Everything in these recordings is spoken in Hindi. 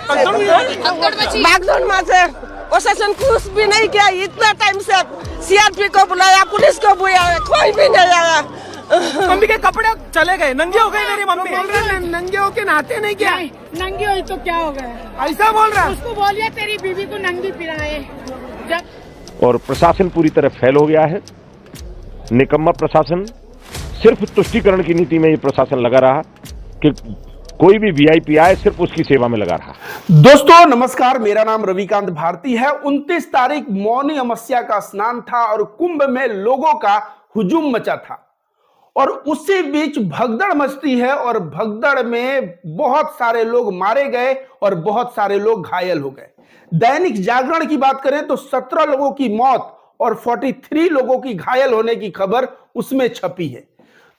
भागदौड़ में से प्रशासन कुछ भी नहीं किया। इतना टाइम से सीआरपी को बुलाया, पुलिस को बुलाया, कोई भी नहीं आया। मम्मी के कपड़े चले गए, नंगे हो गए मेरी मम्मी। बोल रहा नंगे हो के नहाते नहीं क्या? नंगी हुई तो क्या हो गया? ऐसा बोल रहा। उसको बोलिए तेरी बीवी को नंगी पिलाए। जब और प्रशासन पूरी तरह फेल हो गया है, निकम्मा प्रशासन। सिर्फ तुष्टीकरण की नीति में ये प्रशासन लगा रहा कि कोई भी वीआईपी आए सिर्फ उसकी सेवा में लगा रहा। दोस्तों नमस्कार, मेरा नाम रविकांत भारती है। 29 तारीख मौनी अमावस्या का स्नान था और कुंभ में लोगों का हुजूम मचा था और उसी बीच भगदड़ मचती है और भगदड़ में बहुत सारे लोग मारे गए और बहुत सारे लोग घायल हो गए। दैनिक जागरण की बात करें तो 17 लोगों की मौत और 43 लोगों की घायल होने की खबर उसमें छपी है।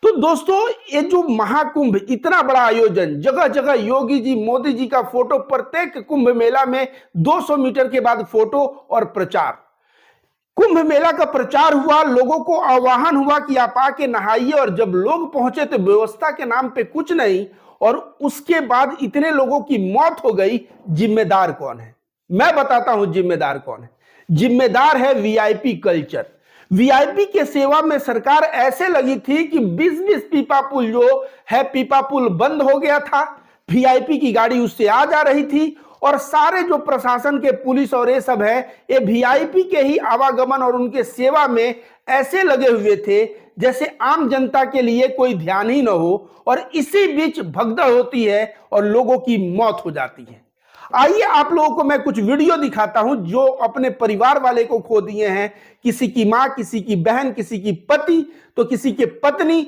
तो दोस्तों ये जो महाकुंभ, इतना बड़ा आयोजन, जगह जगह योगी जी, मोदी जी का फोटो, प्रत्येक कुंभ मेला में 200 मीटर के बाद फोटो और प्रचार। कुंभ मेला का प्रचार हुआ, लोगों को आह्वान हुआ कि आप आके नहाइए, और जब लोग पहुंचे तो व्यवस्था के नाम पे कुछ नहीं, और उसके बाद इतने लोगों की मौत हो गई। जिम्मेदार कौन है? मैं बताता हूं जिम्मेदार कौन है। जिम्मेदार है वीआईपी कल्चर। वीआईपी के सेवा में सरकार ऐसे लगी थी कि 20-20 पीपा पुल जो है, पीपा पुल बंद हो गया था, वीआईपी की गाड़ी उससे आ जा रही थी, और सारे जो प्रशासन के पुलिस और ये सब है, ये वीआईपी के ही आवागमन और उनके सेवा में ऐसे लगे हुए थे जैसे आम जनता के लिए कोई ध्यान ही न हो। और इसी बीच भगदड़ होती है और लोगों की मौत हो जाती है। आइए आप लोगों को मैं कुछ वीडियो दिखाता हूं जो अपने परिवार वाले को खो दिए हैं। किसी की मां, किसी की बहन, किसी की पति, तो किसी के पत्नी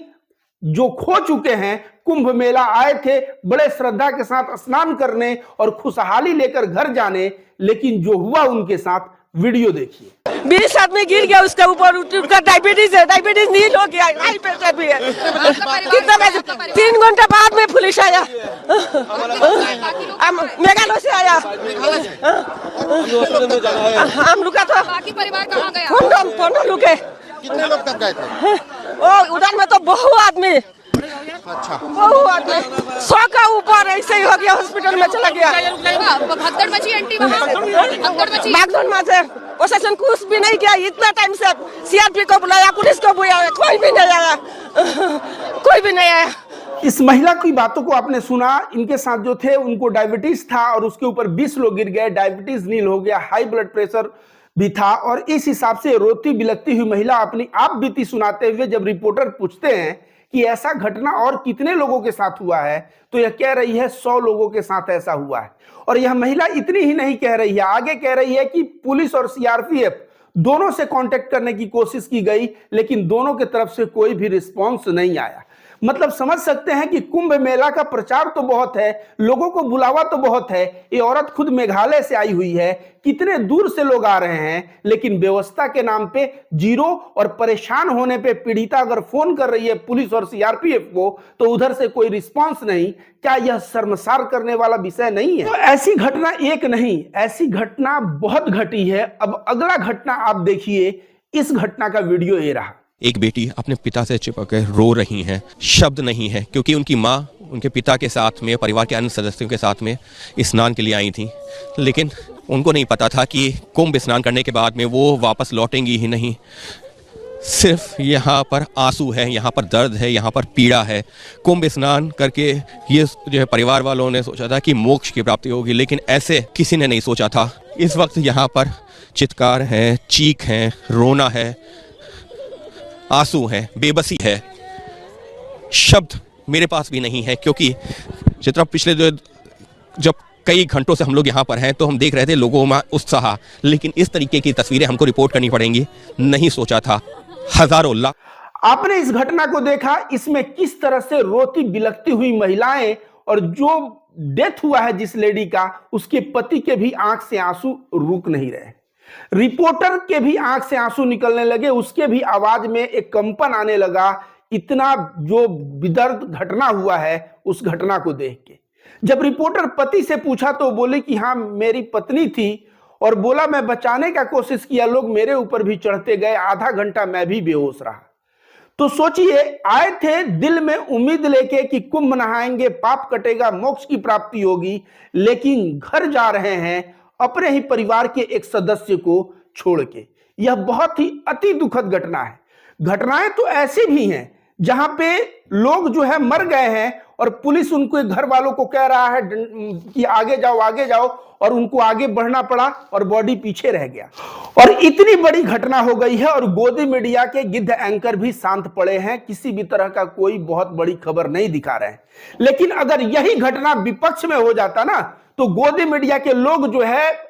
जो खो चुके हैं। कुंभ मेला आए थे बड़े श्रद्धा के साथ स्नान करने और खुशहाली लेकर घर जाने, लेकिन जो हुआ उनके साथ, वीडियो देखिए। 20 आदमी गिर गया उसके ऊपर, उसका डायबिटीज है, डायबिटीज नील हो गया, हाई प्रेशर भी है। कितना बजे? 3 घंटे बाद में पुलिस आया, मेघालय से आया। हम रुका तो बाकी परिवार कहाँ गया? फोन रुके। कितने लोग तब गए थे? ओ उधर में तो बहुत आदमी, अच्छा, बहुत आदमी 100 का ऊपर ऐसे ही हो गया, हॉस्पिटल में चला गया। भगदड़ मची आंटी, वहाँ भगदड़ मची। भागदौड़ में से प्रशासन कुछ भी नहीं किया। इतना टाइम से सीआरपी को बुलाया, पुलिस को बुलाया, कोई भी नहीं आया। कोई भी नहीं आया। इस महिला की बातों को आपने सुना। इनके साथ जो थे उनको डायबिटीज था और उसके ऊपर 20 लोग गिर गए, डायबिटीज नील हो गया, हाई ब्लड प्रेशर भी था। और इस हिसाब से रोती बिलखती हुई महिला अपनी आप बीती सुनाते हुए जब रिपोर्टर पूछते हैं कि ऐसा घटना और कितने लोगों के साथ हुआ है, तो यह कह रही है 100 लोगों के साथ ऐसा हुआ है। और यह महिला इतनी ही नहीं कह रही है, आगे कह रही है कि पुलिस और सीआरपीएफ दोनों से कांटेक्ट करने की कोशिश की गई, लेकिन दोनों की तरफ से कोई भी रिस्पॉन्स नहीं आया। मतलब समझ सकते हैं कि कुंभ मेला का प्रचार तो बहुत है, लोगों को बुलावा तो बहुत है। ये औरत खुद मेघालय से आई हुई है, कितने दूर से लोग आ रहे हैं, लेकिन व्यवस्था के नाम पे जीरो। और परेशान होने पे पीड़िता अगर फोन कर रही है पुलिस और सीआरपीएफ को, तो उधर से कोई रिस्पांस नहीं। क्या यह शर्मसार करने वाला विषय नहीं है? तो ऐसी घटना एक नहीं, ऐसी घटना बहुत घटी है। अब अगला घटना आप देखिए। इस घटना का वीडियो ये रहा। एक बेटी अपने पिता से चिपक कर रो रही हैं, शब्द नहीं है, क्योंकि उनकी माँ उनके पिता के साथ में, परिवार के अन्य सदस्यों के साथ में स्नान के लिए आई थी, लेकिन उनको नहीं पता था कि कुंभ स्नान करने के बाद में वो वापस लौटेंगी ही नहीं। सिर्फ यहाँ पर आंसू है, यहाँ पर दर्द है, यहाँ पर पीड़ा है। कुंभ स्नान करके ये जो है परिवार वालों ने सोचा था कि मोक्ष की प्राप्ति होगी, लेकिन ऐसे किसी ने नहीं सोचा था। इस वक्त यहाँ पर चित्कार है, चीख है, रोना है, आंसू है, बेबसी है। शब्द मेरे पास भी नहीं है, क्योंकि चित्रा पिछले जब कई घंटों से हम लोग यहाँ पर हैं तो हम देख रहे थे लोगों में उत्साह, लेकिन इस तरीके की तस्वीरें हमको रिपोर्ट करनी पड़ेंगी, नहीं सोचा था। हजारों लाख आपने इस घटना को देखा, इसमें किस तरह से रोती बिलखती हुई महिलाएं, और जो डेथ हुआ है जिस लेडी का, उसके पति के भी आंख से आंसू रुक नहीं रहे। रिपोर्टर के भी आंख से आंसू निकलने लगे, उसके भी आवाज में एक कंपन आने लगा। इतना जो विदर्द घटना हुआ है उस घटना को देख के। जब रिपोर्टर पति से पूछा तो बोले कि हाँ मेरी पत्नी थी, और बोला मैं बचाने का कोशिश किया, लोग मेरे ऊपर भी चढ़ते गए, आधा घंटा मैं भी बेहोश रहा। तो सोचिए, आए थे दिल में उम्मीद लेके कि कुंभ नहाएंगे, पाप कटेगा, मोक्ष की प्राप्ति होगी, लेकिन घर जा रहे हैं अपने ही परिवार के एक सदस्य को छोड़ के। यह बहुत ही अति दुखद घटना है। घटनाएं तो ऐसी भी हैं जहां पे लोग जो है मर गए हैं और पुलिस उनको घर वालों को कह रहा है कि आगे जाओ, और उनको आगे बढ़ना पड़ा और बॉडी पीछे रह गया। और इतनी बड़ी घटना हो गई है और गोदी मीडिया के गिद्ध एंकर भी शांत पड़े हैं, किसी भी तरह का कोई बहुत बड़ी खबर नहीं दिखा रहे हैं। लेकिन अगर यही घटना विपक्ष में हो जाता ना, तो गोदी मीडिया के लोग जो है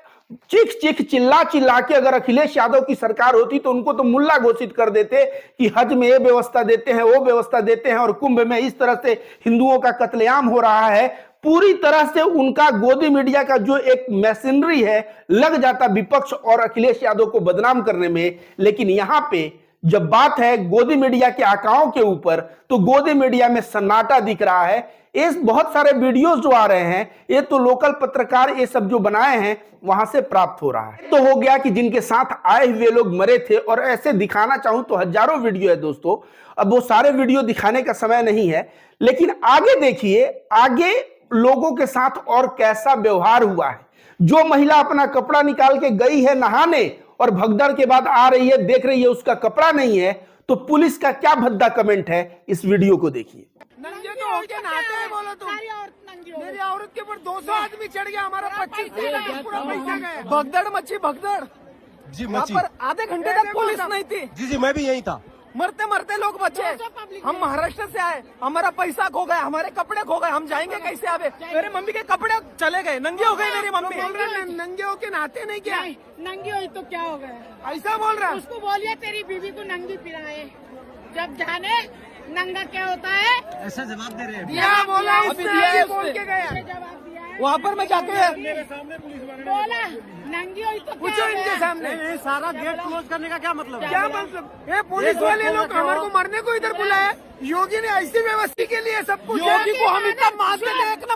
चीख चिल्ला के अगर अखिलेश यादव की सरकार होती तो उनको तो मुल्ला घोषित कर देते कि हज में ये व्यवस्था देते हैं, वो व्यवस्था देते हैं, और कुंभ में इस तरह से हिंदुओं का कत्लेआम हो रहा है। पूरी तरह से उनका गोदी मीडिया का जो एक मशीनरी है लग जाता विपक्ष और अखिलेश यादव को बदनाम करने में। लेकिन यहां पे जब बात है गोदी मीडिया के आंकड़ों के ऊपर, तो गोदी मीडिया में सन्नाटा दिख रहा है। ये बहुत सारे वीडियोस जो आ रहे हैं, ये तो लोकल पत्रकार ये सब जो बनाए हैं वहां से प्राप्त हो रहा है। तो हो गया कि जिनके साथ आए हुए लोग मरे थे, और ऐसे दिखाना चाहूं तो हजारों वीडियो है दोस्तों। अब वो सारे वीडियो दिखाने का समय नहीं है, लेकिन आगे देखिए, आगे लोगों के साथ और कैसा व्यवहार हुआ है। जो महिला अपना कपड़ा निकाल के गई है नहाने और भगदड़ के बाद आ रही है, देख रही है उसका कपड़ा नहीं है, तो पुलिस का क्या भद्दा कमेंट है, इस वीडियो को देखिए। नंगे तो होके नहाते हैं बोलो तुम। सारी औरत नंगी हो गई। मेरी औरत के ऊपर 200 आदमी चढ़ गया, हमारा 25 पूरा पैसा गया। भगदड़ मची, भगदड़ जी वहाँ मची। पर आधे घंटे तक पुलिस नहीं थी। जी मैं भी यही था। मरते मरते लोग बचे। हम महाराष्ट्र से आए, हमारा पैसा खो गया, हमारे कपड़े खो गए, हम जाएंगे कैसे आगे? मेरी मम्मी के कपड़े चले गए, नंगे हो गए मेरी मम्मी। बोल रहे नंगे होके नहाते नहीं क्या? नंगी हुई तो क्या हो गया? ऐसा बोल रहा है। उसको बोलिए तेरी बीवी को नंगी पिलाए, जब जाने नंगा क्या होता है। ऐसा जवाब दे रहे हैं। क्या बोला? बोल के गया जवाब दिया है। वहाँ पर मैं जाके बोला नंगी हुई तो पूछो क्या हो इनके गया? सामने। सारा गेट क्लोज करने का क्या मतलब है? क्या मतलब? ये पुलिस वाले लोग हमारे को मरने को इधर बुलाए। योगी ने ऐसी व्यवस्था के लिए सब कुछ। योगी को हम इतना मार देते एक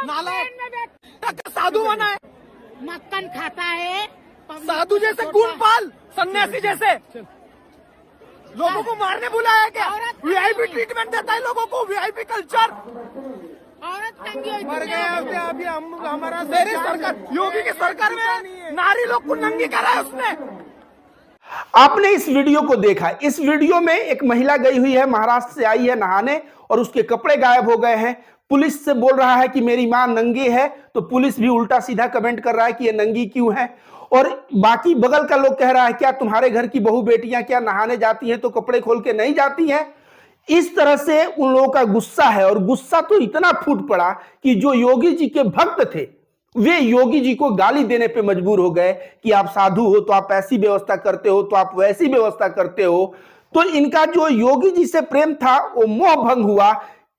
नाला साधु बना है, मक्खन खाता है, साधु जैसे गुणपाल, सन्यासी जैसे लोगों को मारने बुलाया क्या? वीआईपी ट्रीटमेंट देता है लोगों को, वीआईपी कल्चर। औरत नंगी हुई मर तो गए क्या हो अभी गया? अभी हम हमारा मेरी सरकार, योगी की सरकार में नारी लोग को नंगी करा है उसने। आपने इस वीडियो को देखा। इस वीडियो में एक महिला गई हुई है, महाराष्ट्र से आई है नहाने, और उसके कपड़े गायब हो गए हैं। पुलिस से बोल रहा है कि मेरी मां नंगी है, तो पुलिस भी उल्टा सीधा कमेंट कर रहा है कि ये नंगी क्यों है। और बाकी बगल का लोग कह रहा है क्या तुम्हारे घर की बहू बेटियां क्या नहाने जाती हैं तो कपड़े खोल के नहीं जाती हैं? इस तरह से उन लोगों का गुस्सा है, और गुस्सा तो इतना फूट पड़ा कि जो योगी जी के भक्त थे वे योगी जी को गाली देने पे मजबूर हो गए कि आप साधु हो तो आप ऐसी व्यवस्था करते हो, तो आप वैसी व्यवस्था करते हो। तो इनका जो योगी जी से प्रेम था वो मोह भंग हुआ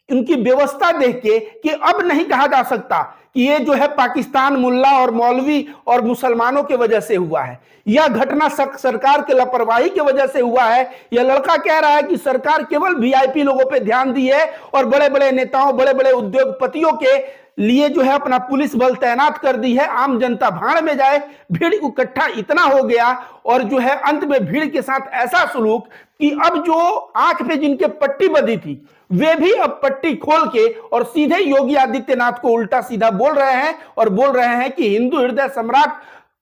उनकी व्यवस्था देख के, कि अब नहीं कहा जा सकता कि ये जो है पाकिस्तान मुल्ला और मौलवी और मुसलमानों के वजह से हुआ है। यह घटना सरकार के लापरवाही की वजह से हुआ है। यह लड़का कह रहा है कि सरकार केवल वीआईपी लोगों पे ध्यान दी है और बड़े बड़े नेताओं, बड़े बड़े उद्योगपतियों के लिए जो है अपना पुलिस बल तैनात कर दी है। आम जनता भाड़ में जाए। भीड़ इकट्ठा इतना हो गया, और जो है अंत में भीड़ के साथ ऐसा सलूक कि अब जो आंख पे जिनके पट्टी बंधी थी वे भी अब पट्टी खोल के और सीधे योगी आदित्यनाथ को उल्टा सीधा बोल रहे हैं, और बोल रहे हैं कि हिंदू हृदय सम्राट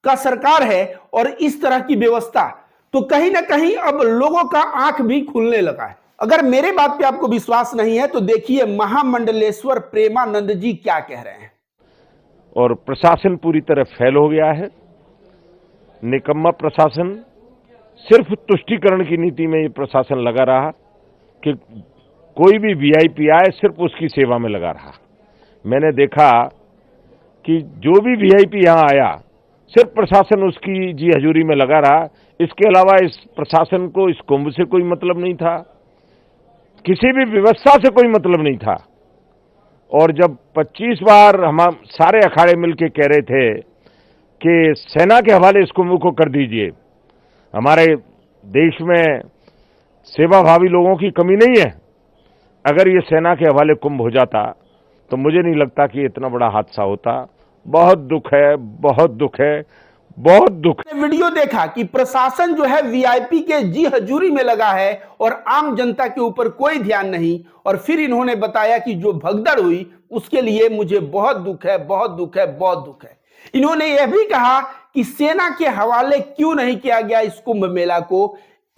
का सरकार है और इस तरह की व्यवस्था। तो कहीं ना कहीं अब लोगों का आंख भी खुलने लगा है। अगर मेरे बात पे आपको विश्वास नहीं है तो देखिए महामंडलेश्वर प्रेमानंद जी क्या कह रहे हैं। और प्रशासन पूरी तरह फेल हो गया है। निकम्मा प्रशासन, सिर्फ तुष्टीकरण की नीति में ये प्रशासन लगा रहा कि कोई भी वीआईपी आए सिर्फ उसकी सेवा में लगा रहा। मैंने देखा कि जो भी वीआईपी यहां आया सिर्फ प्रशासन उसकी जी हजूरी में लगा रहा। इसके अलावा इस प्रशासन को इस कुंभ से कोई मतलब नहीं था, किसी भी व्यवस्था से कोई मतलब नहीं था। और जब 25 बार हम सारे अखाड़े मिलकर कह रहे थे कि सेना के हवाले इस कुंभ को कर दीजिए, हमारे देश में सेवाभावी लोगों की कमी नहीं है, अगर ये सेना के हवाले कुंभ हो जाता तो मुझे नहीं लगता कि इतना बड़ा हादसा होता। बहुत दुख है, बहुत दुख है। बहुत दुख। वीडियो देखा कि प्रशासन जो है वीआईपी के जी हजूरी में लगा है और आम जनता के ऊपर कोई ध्यान नहीं। और फिर इन्होंने बताया कि जो भगदड़ हुई उसके लिए मुझे बहुत दुख है, बहुत दुख है, बहुत दुख है। इन्होंने यह भी कहा कि सेना के हवाले क्यों नहीं किया गया इस कुंभ मेला को।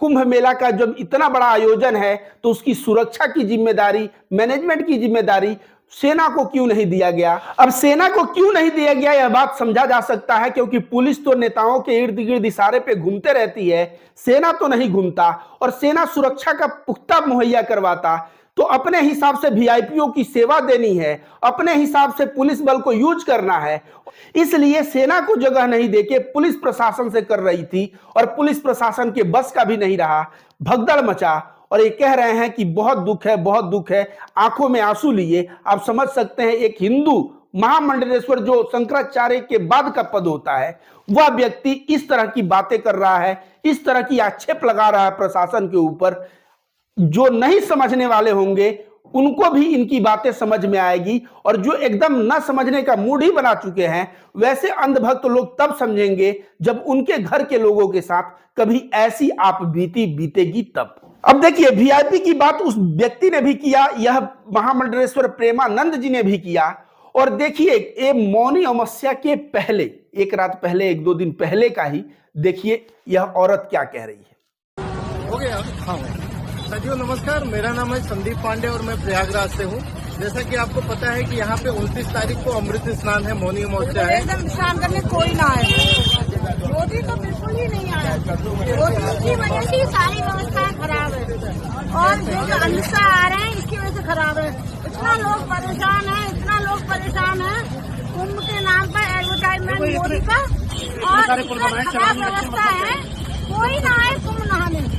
कुंभ मेला का जब इतना बड़ा आयोजन है तो उसकी सुरक्षा की जिम्मेदारी, मैनेजमेंट की जिम्मेदारी सेना को क्यों नहीं दिया गया। अब सेना को क्यों नहीं दिया गया यह बात समझा जा सकता है, क्योंकि पुलिस तो नेताओं के इर्द गिर्द इशारे पे घूमते रहती है, सेना तो नहीं घूमता। और सेना सुरक्षा का पुख्ता मुहैया करवाता तो अपने हिसाब से वीआईपीओ की सेवा देनी है, अपने हिसाब से पुलिस बल को यूज करना है। इसलिए सेना को जगह नहीं देके पुलिस प्रशासन से कर रही थी और पुलिस प्रशासन के बस का भी नहीं रहा, भगदड़ मचा। और ये कह रहे हैं कि बहुत दुख है, बहुत दुख है, आंखों में आंसू लिए। आप समझ सकते हैं एक हिंदू महामंडलेश्वर जो शंकराचार्य के बाद का पद होता है, वह व्यक्ति इस तरह की बातें कर रहा है, इस तरह की आक्षेप लगा रहा है प्रशासन के ऊपर। जो नहीं समझने वाले होंगे उनको भी इनकी बातें समझ में आएगी, और जो एकदम न समझने का मूड ही बना चुके हैं वैसे अंधभक्त लोग तब समझेंगे जब उनके घर के लोगों के साथ कभी ऐसी आप बीती बीतेगी तब। अब देखिए वीआईपी की बात उस व्यक्ति ने भी किया, यह महामंडलेश्वर प्रेमानंद जी ने भी किया। और देखिए ये मौनी अमावस्या के पहले, एक रात पहले, एक दो दिन पहले का ही देखिए यह औरत क्या कह रही है। हो गया। हाँ साथियों नमस्कार, मेरा नाम है संदीप पांडे और मैं प्रयागराज से हूँ। जैसा कि आपको पता है कि यहाँ पे 29 तारीख को अमृत स्नान है, मौनी अमावस्या है। एकदम स्नान करने कोई ना आए, मोदी तो बिल्कुल ही नहीं आया। मोदी की वजह से सारी व्यवस्थाएं खराब है और जो अंधसा आ रहे हैं इसकी वजह से खराब है। इतना लोग परेशान है, इतना लोग परेशान है। कुंभ के नाम पर एडवर्टाइजमेंट मोदी का और इतना खराब व्यवस्था है, कोई ना आए कुंभ नहाने।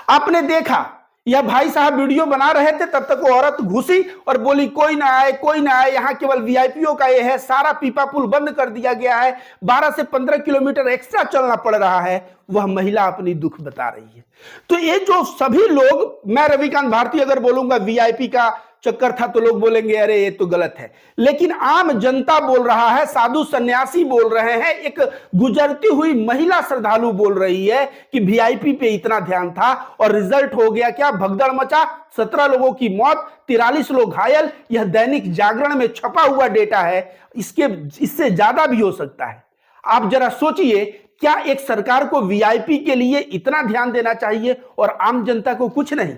आपने देखा यह भाई साहब वीडियो बना रहे थे, तब तक वो औरत घुसी और बोली कोई ना आए, कोई ना आए, यहाँ केवल वीआईपीओ का ये है, सारा पीपा पुल बंद कर दिया गया है, 12 से 15 किलोमीटर एक्स्ट्रा चलना पड़ रहा है। वह महिला अपनी दुख बता रही है। तो ये जो सभी लोग, मैं रविकांत भारती अगर बोलूंगा वीआईपी का चक्कर था तो लोग बोलेंगे अरे ये तो गलत है, लेकिन आम जनता बोल रहा है, साधु सन्यासी बोल रहे हैं, एक गुजरती हुई महिला श्रद्धालु बोल रही है कि वीआईपी पे इतना ध्यान था और रिजल्ट हो गया क्या, भगदड़ मचा, 17 लोगों की मौत, 43 लोग घायल। यह दैनिक जागरण में छपा हुआ डेटा है, इससे ज्यादा भी हो सकता है। आप जरा सोचिए, क्या एक सरकार को वीआईपी के लिए इतना ध्यान देना चाहिए और आम जनता को कुछ नहीं?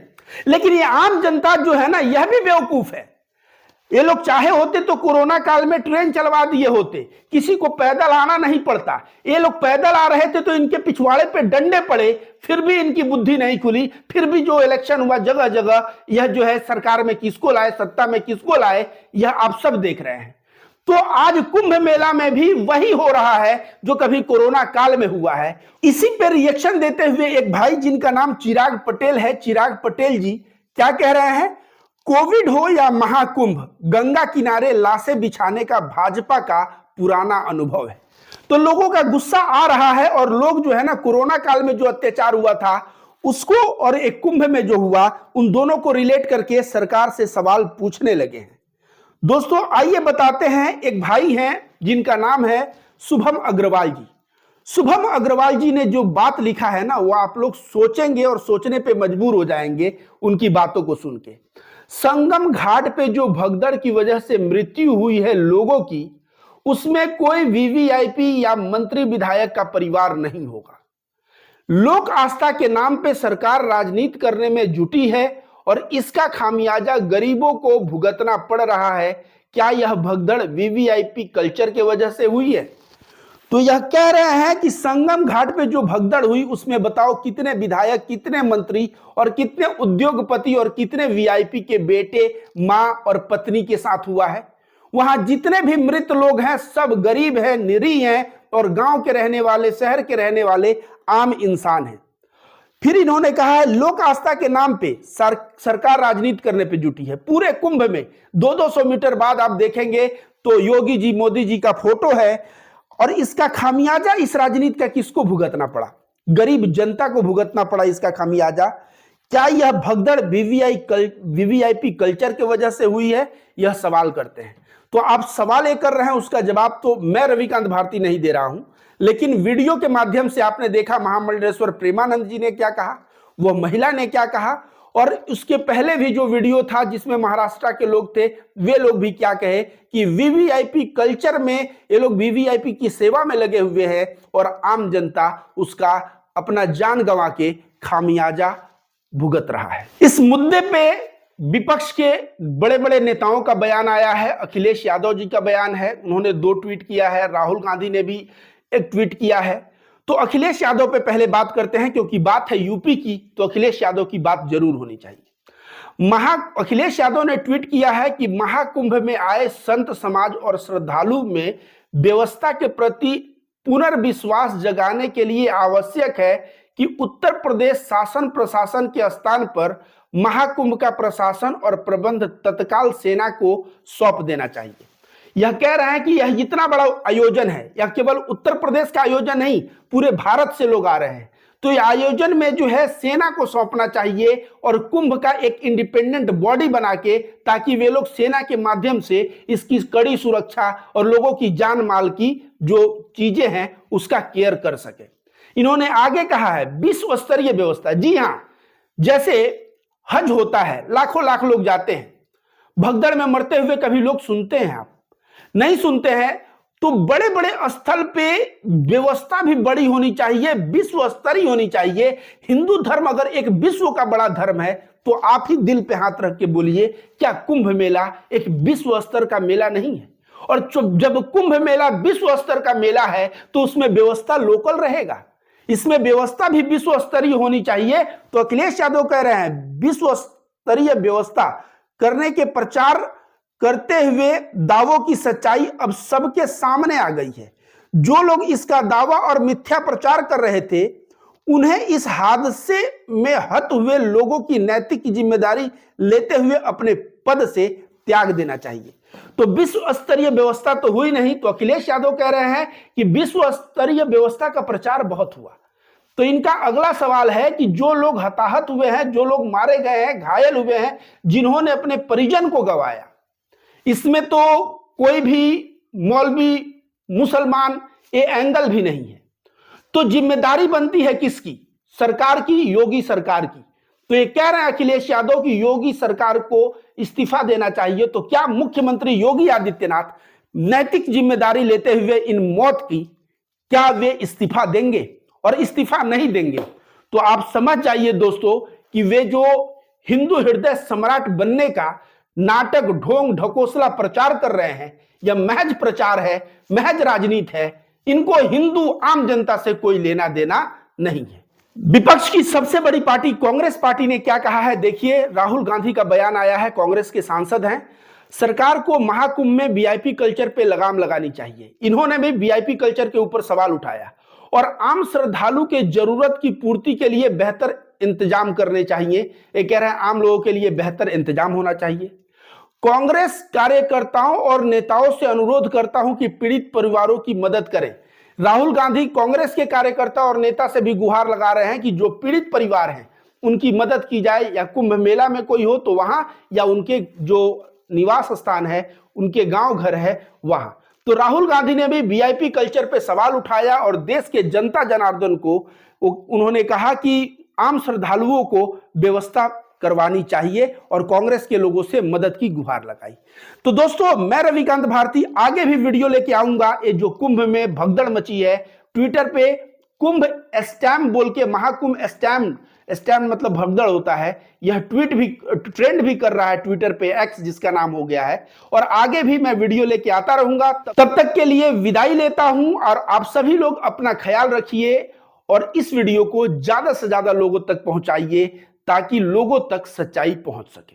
लेकिन ये आम जनता जो है ना, यह भी बेवकूफ है। ये लोग चाहे होते तो कोरोना काल में ट्रेन चलवा दिए होते, किसी को पैदल आना नहीं पड़ता। ये लोग पैदल आ रहे थे तो इनके पिछवाड़े पे डंडे पड़े, फिर भी इनकी बुद्धि नहीं खुली, फिर भी जो इलेक्शन हुआ जगह जगह, यह जो है सरकार में किसको लाए, सत्ता में किसको लाए, यह आप सब देख रहे हैं। तो आज कुंभ मेला में भी वही हो रहा है जो कभी कोरोना काल में हुआ है। इसी पे रिएक्शन देते हुए एक भाई जिनका नाम चिराग पटेल है, चिराग पटेल जी क्या कह रहे हैं, कोविड हो या महाकुंभ, गंगा किनारे लाशें बिछाने का भाजपा का पुराना अनुभव है। तो लोगों का गुस्सा आ रहा है और लोग जो है ना, कोरोना काल में जो अत्याचार हुआ था उसको और एक कुंभ में जो हुआ, उन दोनों को रिलेट करके सरकार से सवाल पूछने लगे हैं। दोस्तों आइए बताते हैं, एक भाई हैं जिनका नाम है शुभम अग्रवाल जी। शुभम अग्रवाल जी ने जो बात लिखा है ना, वो आप लोग सोचेंगे और सोचने पे मजबूर हो जाएंगे उनकी बातों को सुन के। संगम घाट पे जो भगदड़ की वजह से मृत्यु हुई है लोगों की, उसमें कोई वीवीआईपी या मंत्री विधायक का परिवार नहीं होगा। लोक आस्था के नाम पे सरकार राजनीति करने में जुटी है और इसका खामियाजा गरीबों को भुगतना पड़ रहा है। क्या यह भगदड़ वीवीआईपी कल्चर के वजह से हुई है? तो यह कह रहे हैं कि संगम घाट पे जो भगदड़ हुई उसमें बताओ कितने विधायक, कितने मंत्री और कितने उद्योगपति और कितने वीआईपी के बेटे, मां और पत्नी के साथ हुआ है। वहां जितने भी मृत लोग हैं सब गरीब हैं, निरीह हैं और गांव के रहने वाले, शहर के रहने वाले आम इंसान हैं। फिर इन्होंने कहा है लोक आस्था के नाम पे सरकार राजनीति करने पे जुटी है। पूरे कुंभ में 200-200 मीटर बाद आप देखेंगे तो योगी जी, मोदी जी का फोटो है और इसका खामियाजा इस राजनीति का किसको भुगतना पड़ा? गरीब जनता को भुगतना पड़ा इसका खामियाजा। क्या यह भगदड़ वीवीआईपी कल्चर की वजह से हुई है, यह सवाल करते हैं। तो आप सवाल ये कर रहे हैं, उसका जवाब तो मैं रविकांत भारती नहीं दे रहा हूं, लेकिन वीडियो के माध्यम से आपने देखा महामंडलेश्वर प्रेमानंद जी ने क्या कहा, वह महिला ने क्या कहा, और उसके पहले भी जो वीडियो था जिसमें महाराष्ट्र के लोग थे, वे लोग भी क्या कहे कि वीवीआईपी कल्चर में ये लोग वीवीआईपी की सेवा में लगे हुए हैं और आम जनता उसका अपना जान गंवा के खामियाजा भुगत रहा है। इस मुद्दे पे विपक्ष के बड़े बड़े नेताओं का बयान आया है। अखिलेश यादव जी का बयान है, उन्होंने 2 ट्वीट किया है, राहुल गांधी ने भी एक ट्वीट किया है। तो अखिलेश यादव पे पहले बात करते हैं, क्योंकि बात है यूपी की, तो अखिलेश यादव की बात जरूर होनी चाहिए। अखिलेश यादव ने ट्वीट किया है कि महाकुंभ में आए संत समाज और श्रद्धालु में व्यवस्था के प्रति पुनर्विश्वास जगाने के लिए आवश्यक है कि उत्तर प्रदेश शासन प्रशासन के स्थान पर महाकुंभ का प्रशासन और प्रबंध तत्काल सेना को सौंप देना चाहिए। यह कह रहे हैं कि यह इतना बड़ा आयोजन है, यह केवल उत्तर प्रदेश का आयोजन नहीं, पूरे भारत से लोग आ रहे हैं, तो यह आयोजन में जो है सेना को सौंपना चाहिए और कुंभ का एक इंडिपेंडेंट बॉडी बना के, ताकि वे लोग सेना के माध्यम से इसकी कड़ी सुरक्षा और लोगों की जान माल की जो चीजें हैं उसका केयर कर सके। इन्होंने आगे कहा है विश्व स्तरीय व्यवस्था। जी हां, जैसे हज होता है, लाखों लाख लोग जाते हैं, भगदड़ में मरते हुए कभी लोग सुनते हैं? आप नहीं सुनते हैं। तो बड़े बड़े स्थल पे व्यवस्था भी बड़ी होनी चाहिए, विश्व स्तरीय होनी चाहिए। हिंदू धर्म अगर एक विश्व का बड़ा धर्म है तो आप ही दिल पे हाथ रख के बोलिए, क्या कुंभ मेला एक विश्व स्तर का मेला नहीं है? और जब कुंभ मेला विश्व स्तर का मेला है तो उसमें व्यवस्था लोकल रहेगा, इसमें व्यवस्था भी विश्व स्तरीय होनी चाहिए। तो अखिलेश यादव कह रहे हैं विश्व स्तरीय व्यवस्था करने के प्रचार करते हुए दावों की सच्चाई अब सबके सामने आ गई है। जो लोग इसका दावा और मिथ्या प्रचार कर रहे थे, उन्हें इस हादसे में हत हुए लोगों की नैतिक जिम्मेदारी लेते हुए अपने पद से त्याग देना चाहिए। तो विश्व स्तरीय व्यवस्था तो हुई नहीं, तो अखिलेश यादव कह रहे हैं कि विश्व स्तरीय व्यवस्था का प्रचार बहुत हुआ। तो इनका अगला सवाल है कि जो लोग हताहत हुए हैं, जो लोग मारे गए हैं, घायल हुए हैं, जिन्होंने अपने परिजन को गंवाया, इसमें तो कोई भी मौलवी मुसलमान ये एंगल भी नहीं है। तो जिम्मेदारी बनती है किसकी? सरकार की, योगी सरकार की। तो ये कह रहे हैं अखिलेश यादव की योगी सरकार को इस्तीफा देना चाहिए। तो क्या मुख्यमंत्री योगी आदित्यनाथ नैतिक जिम्मेदारी लेते हुए इन मौत की क्या वे इस्तीफा देंगे? और इस्तीफा नहीं देंगे तो आप समझ जाइए दोस्तों कि वे जो हिंदू हृदय सम्राट बनने का नाटक ढोंग ढकोसला प्रचार कर रहे हैं, यह महज प्रचार है, महज राजनीति है। इनको हिंदू आम जनता से कोई लेना देना नहीं है। विपक्ष की सबसे बड़ी पार्टी कांग्रेस पार्टी ने क्या कहा है, देखिए। राहुल गांधी का बयान आया है, कांग्रेस के सांसद हैं। सरकार को महाकुंभ में वीआईपी कल्चर पे लगाम लगानी चाहिए। इन्होंने भी वीआईपी कल्चर के ऊपर सवाल उठाया और आम श्रद्धालु के जरूरत की पूर्ति के लिए बेहतर इंतजाम करने चाहिए। ये कह रहे हैं आम लोगों के लिए बेहतर इंतजाम होना चाहिए। कांग्रेस कार्यकर्ताओं और नेताओं से अनुरोध करता हूं कि पीड़ित परिवारों की मदद करें। राहुल गांधी कांग्रेस के कार्यकर्ता और नेता से भी गुहार लगा रहे हैं कि जो पीड़ित परिवार हैं उनकी मदद की जाए, या कुंभ मेला में कोई हो तो वहां, या उनके जो निवास स्थान है, उनके गांव घर है वहां। तो राहुल गांधी ने भी वीआईपी कल्चर पे सवाल उठाया और देश के जनता जनार्दन को उन्होंने कहा कि आम श्रद्धालुओं को व्यवस्था करवानी चाहिए और कांग्रेस के लोगों से मदद की गुहार लगाई। तो दोस्तों, मैं रविकांत भारती आगे भी वीडियो लेके आऊंगा। ये जो कुंभ में भगदड़ मची है, ट्विटर पे कुंभ स्टैम बोल के, महाकुंभ स्टैम मतलब भगदड़ होता है, यह ट्वीट भी ट्रेंड भी कर रहा है ट्विटर पे, एक्स जिसका नाम हो गया है। और आगे भी मैं वीडियो लेके आता रहूंगा। तब तक के लिए विदाई लेता हूं और आप सभी लोग अपना ख्याल रखिए और इस वीडियो को ज्यादा से ज्यादा लोगों तक पहुंचाइए ताकि लोगों तक सच्चाई पहुंच सके।